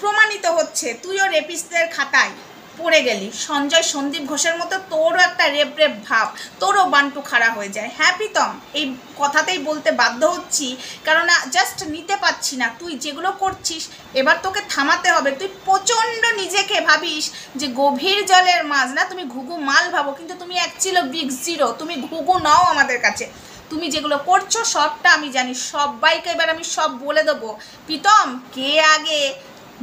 প্রমাণিত হচ্ছে তুইও রেপিস্টদের খাতায় পড়ে গেলি। সঞ্জয় সন্দীপ ঘোষের মতো তোরও একটা রেপ রেপ ভাব, তোরও বান্টু খাড়া হয়ে যায়। হ্যাঁ প্রীতম, এই কথাতেই বলতে বাধ্য হচ্ছি, কেননা জাস্ট নিতে পারছি না তুই যেগুলো করছিস। এবার তোকে থামাতে হবে। তুই প্রচণ্ড নিজেকে ভাবিস যে গভীর জলের মাছ, না তুমি ঘুঘু মাল ভাবো, কিন্তু তুমি অ্যাকচুয়ালি বিগ জিরো, তুমি ঘুঘু নাও আমাদের কাছে। তুমি যেগুলো করছো সবটা আমি জানি, সবাইকে এবার আমি সব বলে দেবো। প্রীতম, কে আগে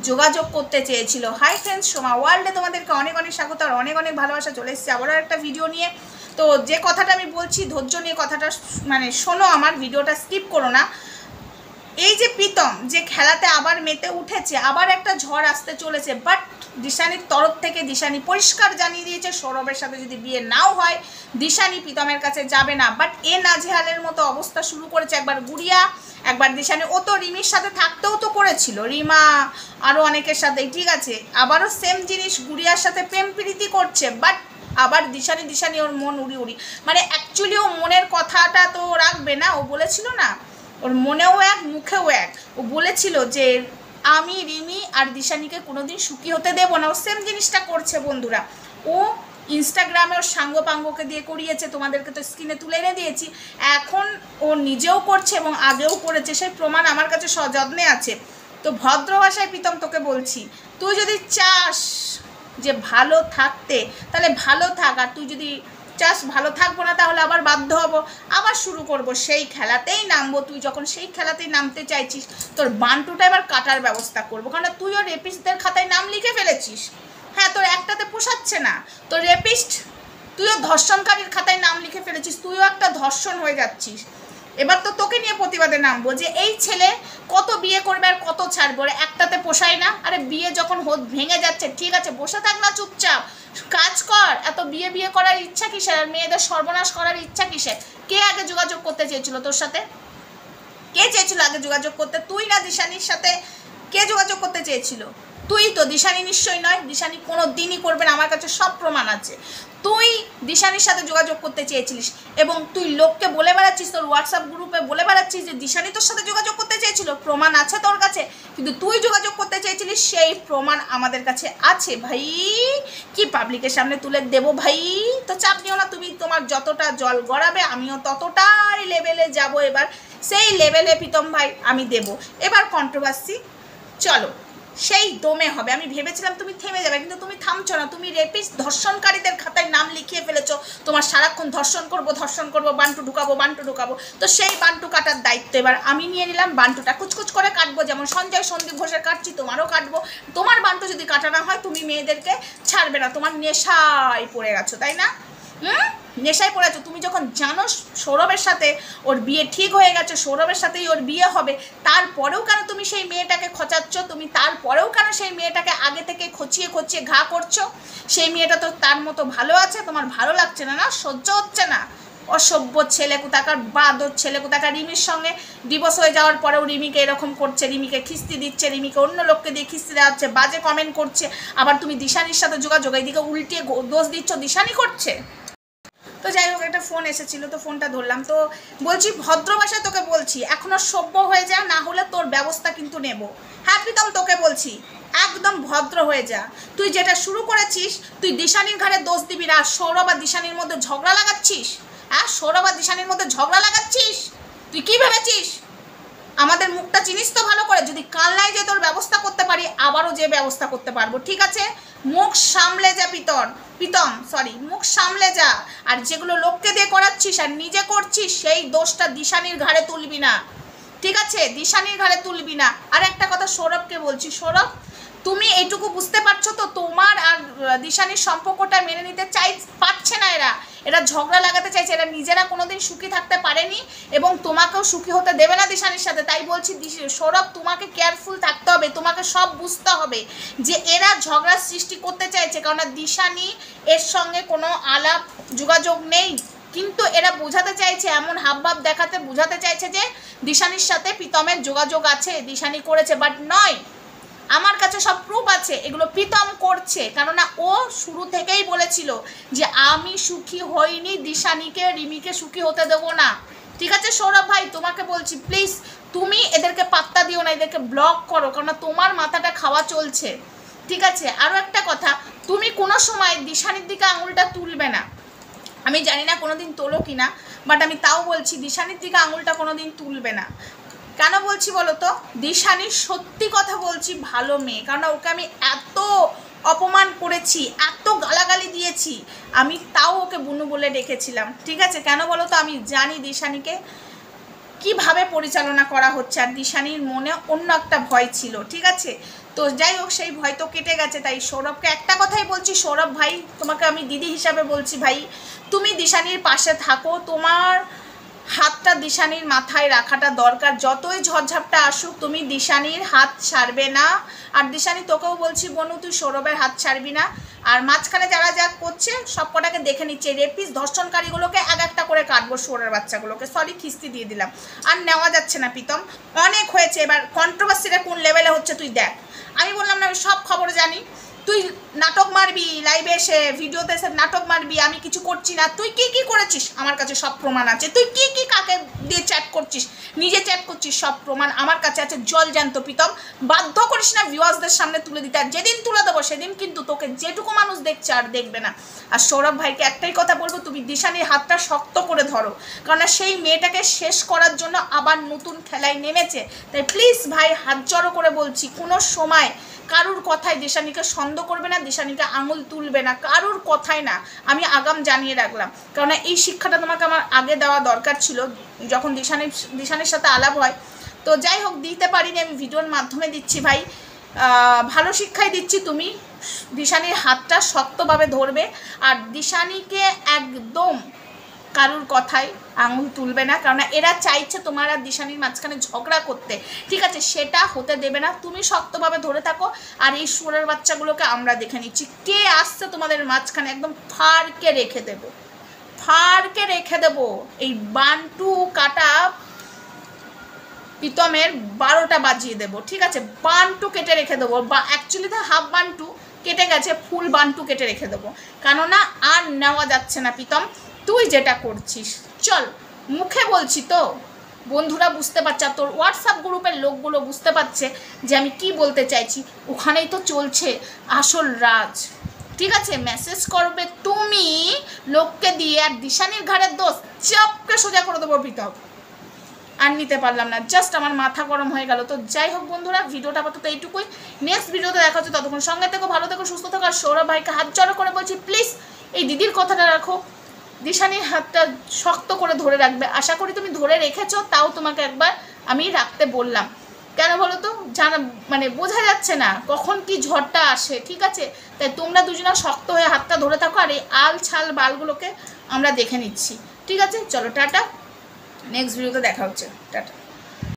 যোগাযোগ করতে চেয়েছিল? হাই ফ্রেন্ডস, সোমা ওয়ার্ল্ডে তোমাদেরকে অনেক অনেক স্বাগত আর অনেক অনেক ভালোবাসা। চলে এসেছি আবারও একটা ভিডিও নিয়ে। তো যে কথাটা আমি বলছি ধৈর্য নিয়ে কথাটা মানে শোনো, আমার ভিডিওটা স্কিপ করো না। এই যে প্রীতম যে খেলাতে আবার মেতে উঠেছে, আবার একটা ঝড় আসতে চলেছে, বাট দিশানির তরফ থেকে দিশানি পরিষ্কার জানিয়ে দিয়েছে সৌরভের সাথে যদি বিয়ে নাও হয় দিশানি প্রীতমের কাছে যাবে না। বাট এ নাজেহালের মতো অবস্থা শুরু করেছে একবার গুড়িয়া, একবার দিশানি। ও তো রিমির সাথে থাকতেও তো করেছিল, রিমা আরও অনেকের সাথেই, ঠিক আছে। আবারও সেম জিনিস গুড়িয়ার সাথে প্রেম প্রীতি করছে, বাট আবার দিশানি ওর মন উড়ি উড়ি, মানে অ্যাকচুয়ালি ও মনের কথাটা তো রাখবে না। ও বলেছিল না, ওর মনেও এক মুখেও এক। ও বলেছিল যে আমি রিমি আর দিশানিকে কোনোদিন সুখী হতে দেবো না। ও সেম জিনিসটা করছে বন্ধুরা। ও ইনস্টাগ্রামে ওর সাঙ্গ পাঙ্গকে দিয়ে করিয়েছে, তোমাদেরকে তো স্ক্রিনে তুলে এনে দিয়েছি। এখন ও নিজেও করছে এবং আগেও করেছে, সেই প্রমাণ আমার কাছে সযত্নে আছে। তো ভদ্র ভাষায় প্রীতম তোকে বলছি, তুই যদি চাস যে ভালো থাকতে তাহলে ভালো থাক, আর তুই যদি চাস ভালো থাকবো না তাহলে আবার বাধ্য হব, আবার শুরু করব সেই খেলাতেই নামবো। তুই যখন সেই খেলাতেই নামতে চাইছিস, তোর বান্টুটা এবার কাটার ব্যবস্থা করবো, কারণ তুইও রেপিস্টদের খাতায় নাম লিখে ফেলেছিস। হ্যাঁ, তোর একটাতে পোষাচ্ছে না, তোর রেপিস্ট, তুইও ধর্ষণকারীর খাতায় নাম লিখে ফেলেছিস, তুইও একটা ধর্ষণ হয়ে যাচ্ছিস। এবার তো তোকে নিয়ে প্রতিবাদে নামবো যে এই ছেলে কত বিয়ে করবে আর কত ছাড়বে, ওরা একটাতে পোষায় না। আরে বিয়ে যখন ভেঙে যাচ্ছে, ঠিক আছে বসে থাক না, চুপচাপ কাজ কর। এত বিয়ে বিয়ে করার ইচ্ছা কিসের, আর মেয়েদের সর্বনাশ করার ইচ্ছা কিসের? কে আগে যোগাযোগ করতে চেয়েছিল তোর সাথে? কে চেয়েছিল আগে যোগাযোগ করতে? তুই না দিশানির সাথে? কে যোগাযোগ করতে চেয়েছিল? তুই তো। দিশানি নিশ্চয়ই নয়, দিশানি কোনো দিনই করবে না, আমার কাছে সব প্রমাণ আছে। তুই দিশানির সাথে যোগাযোগ করতে চেয়েছিলিস এবং তুই লোককে বলে বেড়াচ্ছিস, তোর হোয়াটসঅ্যাপ গ্রুপে বলে বেড়াচ্ছিস যে দিশানি তোর সাথে যোগাযোগ করতে চেয়েছিল। প্রমাণ আছে তোর কাছে, কিন্তু তুই যোগাযোগ করতে চেয়েছিলিস, সেই প্রমাণ আমাদের কাছে আছে ভাই। কি পাবলিকের সামনে তুলে দেবো ভাই? তো চাপ নিও না তুমি, তোমার যতটা জল গড়াবে আমিও ততটাই লেভেলে যাব। এবার সেই লেভেলে প্রীতম ভাই আমি দেব। এবার কন্ট্রোভার্সি চলো সেই দমে হবে। আমি ভেবেছিলাম তুমি থেমে যাবে, কিন্তু তুমি থামছো না। তুমি রেপিস্ট ধর্ষণকারীদের খাতায় নাম লিখিয়ে ফেলেছো। তোমার সারাক্ষণ ধর্ষণ করবো, বান্টু ঢুকাবো। তো সেই বান্টু কাটার দায়িত্ব এবার আমি নিয়ে নিলাম। বান্টুটা কুচকুচ করে কাটবো, যেমন সঞ্জয় সন্দীপ ঘোষের কাটছি, তোমারও কাটবো। তোমার বান্টু যদি কাটা না হয় তুমি মেয়েদেরকে ছাড়বে না। তোমার নেশায় পড়ে গেছো, তাই না? নেশায় পড়ে আছো। তুমি যখন জানো সৌরভের সাথে ওর বিয়ে ঠিক হয়ে গেছে, সৌরভের সাথেই ওর বিয়ে হবে, তারপরেও কেন তুমি সেই মেয়েটাকে খোঁচাচ্ছ? তুমি তারপরেও কেন সেই মেয়েটাকে আগে থেকে খচিয়ে ঘা করছো? সেই মেয়েটা তো তার মতো ভালো আছে, তোমার ভালো লাগছে না? না, সহ্য হচ্ছে না? অসভ্য ছেলে কোথাকার, বাদর ছেলে কোথাকার। রিমির সঙ্গে ডিভোর্স হয়ে যাওয়ার পরেও রিমিকে এরকম করছে, রিমিকে খিস্তি দিচ্ছে, রিমিকে অন্য লোককে দিয়ে খিস্তি দেওয়া হচ্ছে, বাজে কমেন্ট করছে। আবার তুমি দিশানির সাথে যোগাযোগ, এইদিকে উল্টিয়ে দোষ দিচ্ছ দিশানি করছে। তো যাই হোক, একটা ফোন এসেছিল, তো ফোনটা ধরলাম। তো বলছি ভদ্র ভাষায় তোকে বলছি, এখনও সভ্য হয়ে যা, না হলে তোর ব্যবস্থা কিন্তু নেব। হ্যাঁ প্রীতম, তোকে বলছি একদম ভদ্র হয়ে যা। তুই যেটা শুরু করেছিস, তুই দিশানির ঘাড়ে দোষ দিবি না। সৌরভ আর দিশানির মধ্যে ঝগড়া লাগাচ্ছিস। হ্যাঁ, সৌরভ আর দিশানির মধ্যে ঝগড়া লাগাচ্ছিস। তুই কি ভেবেছিস? আমাদের মুখটা চিনিস তো ভালো করে। যদি কালনায় যে তোর ব্যবস্থা করতে পারি, আবারও যে ব্যবস্থা করতে পারবো, ঠিক আছে? মুখ সামলে যা প্রীতম, মুখ সামলে যা। আর যেগুলো লোককে দিয়ে করাচ্ছিস আর নিজে করছিস, সেই দোষটা দিশানির ঘাড়ে তুলবি না, ঠিক আছে? দিশানির ঘাড়ে তুলবি না। আর একটা কথা সৌরভকে বলছি, সৌরভ তুমি এইটুকু বুঝতে পারছো তো, তোমার আর দিশানির সম্পর্কটা মেনে নিতে পারছে না এরা ঝগড়া লাগাতে চাইছে। এরা নিজেরা কোনোদিন সুখী থাকতে পারেনি এবং তোমাকেও সুখী হতে দেবে না দিশানির সাথে। তাই বলছি সৌরভ, তোমাকে কেয়ারফুল থাকতে হবে, তোমাকে সব বুঝতে হবে যে এরা ঝগড়ার সৃষ্টি করতে চাইছে, কারণ দিশানি এর সঙ্গে কোনো আলাপ যোগাযোগ নেই, কিন্তু এরা বোঝাতে চাইছে, এমন হাবভাব দেখাতে বোঝাতে চাইছে যে দিশানির সাথে প্রীতমের যোগাযোগ আছে, দিশানি করেছে, বাট নয়। আমার কাছে সব প্রুফ আছে, এগুলো প্রীতম করছে। কেননা ও শুরু থেকেই বলেছিল যে আমি সুখী হইনি, দিশানিকে রিমিকে সুখী হতে দেবো না, ঠিক আছে? সৌরভ ভাই তোমাকে বলছি, প্লিজ তুমি এদেরকে পাত্তা দিও না, এদেরকে ব্লক করো, কারণ তোমার মাথাটা খাওয়া চলছে, ঠিক আছে? আরও একটা কথা, তুমি কোনো সময় দিশানির দিকে আঙুলটা তুলবে না। আমি জানি না কোনোদিন তোলো কি না, বাট আমি তাও বলছি দিশানির দিকে আঙুলটা কোনোদিন তুলবে না। কেন বলছি বলো তো? দিশানির সত্যি কথা বলছি ভালো মেয়ে, কারণ ওকে আমি এত অপমান করেছি, এত গালাগালি দিয়েছি, আমি তাও ওকে বুনু বলে ডেকেছিলাম, ঠিক আছে? কেন বলো তো? আমি জানি দিশানিকে কিভাবে পরিচালনা করা হচ্ছে, আর দিশানির মনে অন্য একটা ভয় ছিল, ঠিক আছে? তো যাই হোক, সেই ভয় তো কেটে গেছে। তাই সৌরভকে একটা কথাই বলছি, সৌরভ ভাই তোমাকে আমি দিদি হিসাবে বলছি, ভাই তুমি দিশানির পাশে থাকো, তোমার হাতটা দিশানির মাথায় রাখাটা দরকার, যতই ঝড়ঝাপটা আসুক তুমি দিশানির হাত ছাড়বে না। আর দিশানি তোকেও বলছি বনু, তুই সৌরভের হাত ছাড়বি না। আর মাঝখানে যারা যা করছে সব কটাকে দেখে নিচ্ছে, রেপিস ধর্ষণকারীগুলোকে এক একটা করে কাটবো, শুয়োরের বাচ্চাগুলোকে, সরি খিস্তি দিয়ে দিলাম, আর নেওয়া যাচ্ছে না প্রীতম, অনেক হয়েছে। এবার কন্ট্রোভার্সিটা কোন লেভেলে হচ্ছে তুই দেখ। আমি বললাম না আমি সব খবর জানি, তুই নাটক মারবি, লাইভে এসে ভিডিওতে এসে নাটক মারবি, আমি কিছু করছি না। তুই কি কি করেছিস আমার কাছে সব প্রমাণ আছে, তুই কি কি কাকে দিয়ে চ্যাট করছিস, নিজে চ্যাট করছিস, সব প্রমাণ আমার কাছে আছে, জল জ্যান্ত। প্রীতম বাধ্য করিস না ভিউয়ার্সদের সামনে তুলে দিতে, আর যেদিন তুলে দেবো সেদিন কিন্তু তোকে যেটুকু মানুষ দেখছে আর দেখবে না। আর সৌরভ ভাইকে একটাই কথা বলবো, তুমি দিশানির হাতটা শক্ত করে ধরো, কারণ সেই মেয়েটাকে শেষ করার জন্য আবার নতুন খেলায় নেমেছে। তাই প্লিজ ভাই হাত জড়ো করে বলছি, কোনো সময় কারুর কথায় দিশানিকে সন্দেহ করবে না, দিশানিকে আঙুল তুলবে না, কারুর কথায় না। আমি আগাম জানিয়ে রাখলাম, কারণ এই শিক্ষাটা তোমাকে আমার আগে দেওয়া দরকার ছিল যখন দিশানির সাথে আলাপ হয়। তো যাই হোক, দিতে পারিনি, আমি ভিডিওর মাধ্যমে দিচ্ছি ভাই, ভালো শিক্ষাই দিচ্ছি। তুমি দিশানির হাতটা শক্তভাবে ধরবে, আর দিশানিকে একদম কারুর কথায় আঙুল তুলবে না, কারণ এরা চাইছে তোমার আর দিশানির মাঝখানে ঝগড়া করতে, ঠিক আছে? সেটা হতে দেবে না। তুমি শক্তভাবে ধরে থাকো, আর এই শুয়োরের বাচ্চাগুলোকে আমরা দেখে নিচ্ছি কে আসছে তোমাদের মাঝখানে, একদম ফাড়কে রেখে দেবো, ফাড়কে রেখে দেবো। এই বান্টু কাটা প্রীতমের 12টা বাজিয়ে দেবো, ঠিক আছে? বান্টু কেটে রেখে দেবো, বা অ্যাকচুয়ালি তো হাফ বান্টু কেটে গেছে, ফুল বান্টু কেটে রেখে দেবো, কেননা আর নেওয়া যাচ্ছে না প্রীতম তুই যেটা করছিস। চল, মুখে বলছি তো, বন্ধুরা বুঝতে পারছে, আর তোর হোয়াটসঅ্যাপ গ্রুপের লোকগুলো বুঝতে পারছে যে আমি কি বলতে চাইছি। ওখানেই তো চলছে আসল রাজ, ঠিক আছে? মেসেজ করবে তুমি লোককে দিয়ে, আর দিশানির ঘাড়ের দোষ চাপকে সোজা করে দেবো প্রীতম। আর নিতে পারলাম না, জাস্ট আমার মাথা গরম হয়ে গেল। তো যাই হোক বন্ধুরা, ভিডিওটা আপাতত এইটুকুই, নেক্সট ভিডিওতে দেখা হচ্ছে, ততক্ষণ সঙ্গে থেকো, ভালো থেকো, সুস্থ থাকো। আর সৌরভ ভাইকে হাত জড়ো করে বলছি প্লিজ এই দিদির কথাটা রাখো, দিশানির হাতটা শক্ত করে ধরে রাখবে। আশা করি তুমি ধরে রেখেছো, তাও তোমাকে একবার আমি রাখতে বললাম। কেন বলো তো? জানা মানে বোঝা যাচ্ছে না কখন কি ঝড়টা আসে, ঠিক আছে? তাই তোমরা দুজনা শক্ত হয়ে হাতটা ধরে থাকো, আর এই আল ছাল বালগুলোকে আমরা দেখে নিচ্ছি, ঠিক আছে? চলো টাটা, নেক্সট ভিডিওতে দেখা হচ্ছে, টাটা।